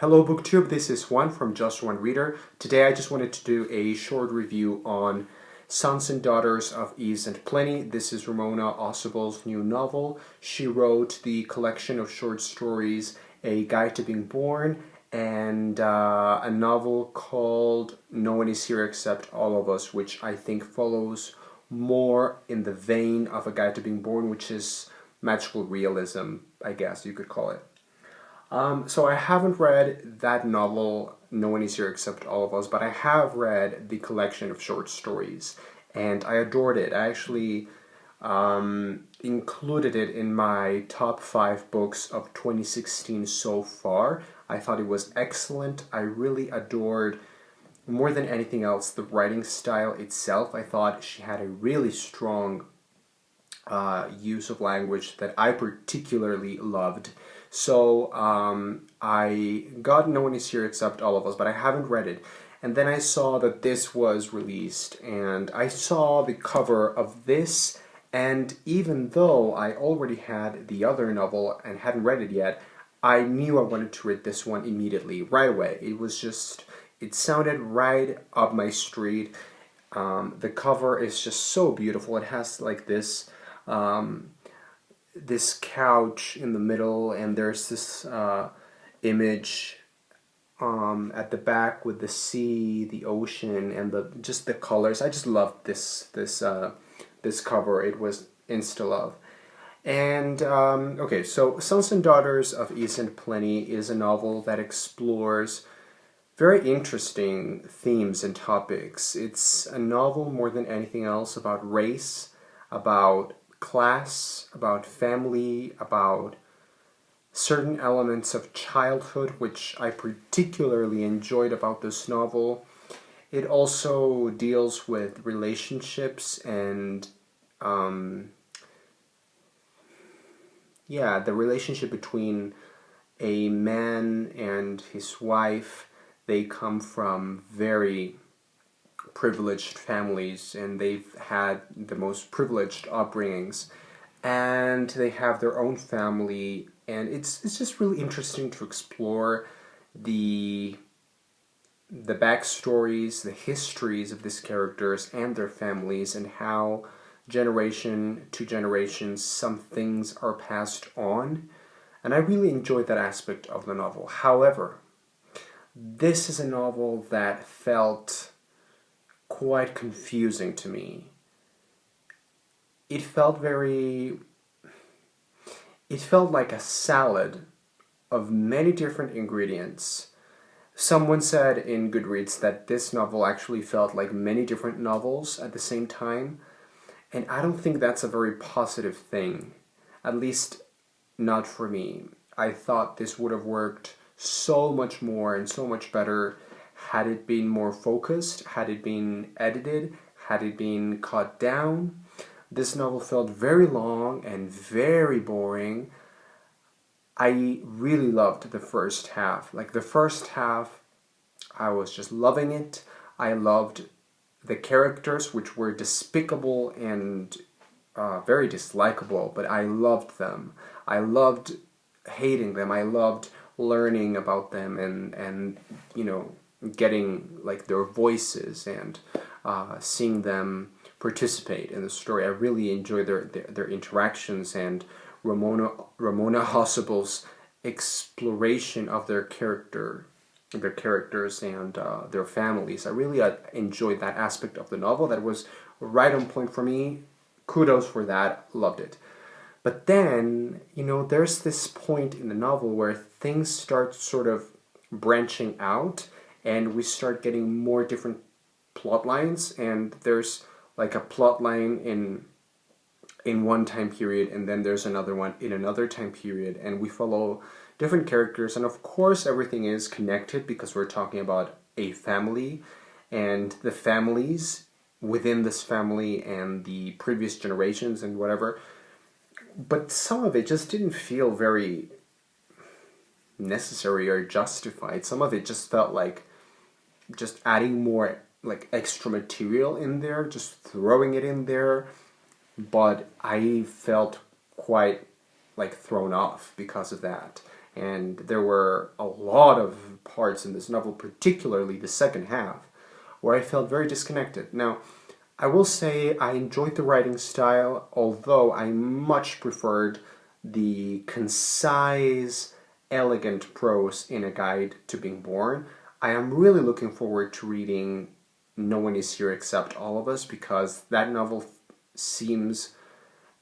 Hello BookTube, this is Juan from Just One Reader. Today I just wanted to do a short review on Sons and Daughters of Ease and Plenty. This is Ramona Ausubel's new novel. She wrote the collection of short stories A Guide to Being Born and a novel called No One Is Here Except All of Us, which I think follows more in the vein of A Guide to Being Born, which is magical realism, I guess you could call it. So I haven't read that novel, No One Is Here Except All of Us, but I have read the collection of short stories, and I adored it. I actually included it in my top 5 books of 2016 so far. I thought it was excellent. I really adored, more than anything else, the writing style itself. I thought she had a really strong use of language that I particularly loved. So I got No One Is Here Except All of Us, but I haven't read it. And then I saw that this was released, and I saw the cover of this, and even though I already had the other novel and hadn't read it yet, I knew I wanted to read this one immediately, right away. It sounded right up my street. The cover is just so beautiful. It has like this this couch in the middle, and there's this image at the back with the sea, the ocean, and just the colors. I just loved this cover. It was insta love. And okay, so Sons and Daughters of Ease and Plenty is a novel that explores very interesting themes and topics. It's a novel more than anything else about race, about class, about family, about certain elements of childhood, which I particularly enjoyed about this novel. It also deals with relationships and the relationship between a man and his wife. They come from very privileged families, and they've had the most privileged upbringings, and they have their own family, and it's just really interesting to explore the backstories, the histories of these characters and their families, and how generation to generation some things are passed on. And I really enjoyed that aspect of the novel. However, this is a novel that felt quite confusing to me. It felt like a salad of many different ingredients. Someone said in Goodreads that this novel actually felt like many different novels at the same time, and I don't think that's a very positive thing, at least not for me. I thought this would have worked so much more and so much better had it been more focused, had it been edited, had it been cut down. This novel felt very long and very boring. I really loved the first half. Like the first half, I was just loving it. I loved the characters, which were despicable and very dislikable, but I loved them. I loved hating them. I loved learning about them and you know, getting like their voices and seeing them participate in the story. I really enjoy their interactions, and Ramona Ausubel's exploration of their characters and their families. I really enjoyed that aspect of the novel. That was right on point for me. Kudos for that. Loved it. But then, you know, there's this point in the novel where things start sort of branching out, and we start getting more different plot lines, and there's like a plot line in one time period, and then there's another one in another time period, and we follow different characters, and of course everything is connected because we're talking about a family, and the families within this family and the previous generations and whatever. But some of it just didn't feel very necessary or justified. Some of it just felt like just adding more like extra material in there, just throwing it in there. But I felt quite like thrown off because of that. And there were a lot of parts in this novel, particularly the second half, where I felt very disconnected. Now, I will say I enjoyed the writing style, although I much preferred the concise, elegant prose in A Guide to Being Born. I am really looking forward to reading No One Is Here Except All of Us, because that novel seems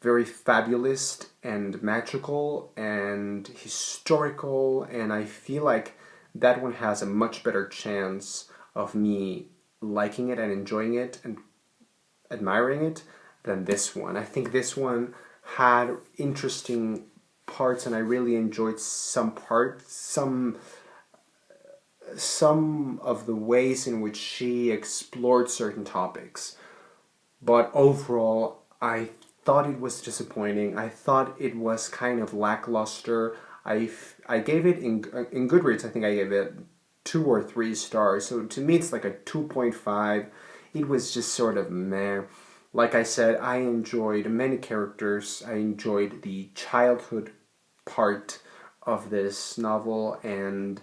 very fabulous and magical and historical, and I feel like that one has a much better chance of me liking it and enjoying it and admiring it than this one. I think this one had interesting parts, and I really enjoyed some parts, some of the ways in which she explored certain topics. But overall, I thought it was disappointing. I thought it was kind of lackluster. I gave it in Goodreads, I think I gave it 2 or 3 stars. So to me, it's like a 2.5. It was just sort of meh. Like I said, I enjoyed many characters. I enjoyed the childhood part of this novel and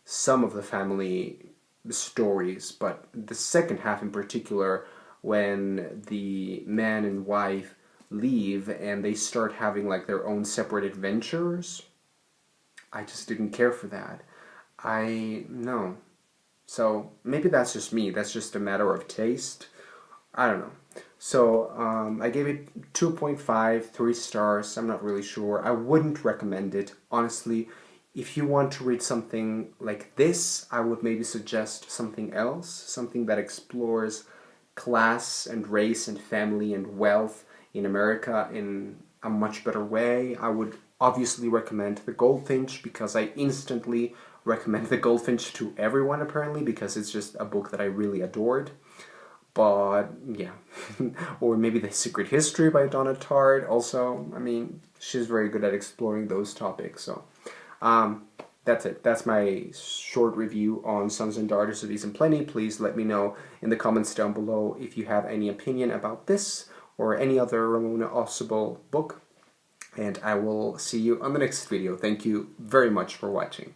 some of the family stories, but the second half in particular, when the man and wife leave and they start having like their own separate adventures, I just didn't care for that. No. So maybe that's just me. That's just a matter of taste. I don't know. So I gave it 2.5, 3 stars. I'm not really sure. I wouldn't recommend it. Honestly, if you want to read something like this, I would maybe suggest something else. Something that explores class and race and family and wealth in America in a much better way. I would obviously recommend The Goldfinch, because I instantly recommend The Goldfinch to everyone apparently, because it's just a book that I really adored. But yeah, or maybe The Secret History by Donna Tartt. Also, I mean, she's very good at exploring those topics. So that's it. That's my short review on Sons and Daughters of Ease and Plenty. Please let me know in the comments down below if you have any opinion about this or any other Ramona Ausubel book. And I will see you on the next video. Thank you very much for watching.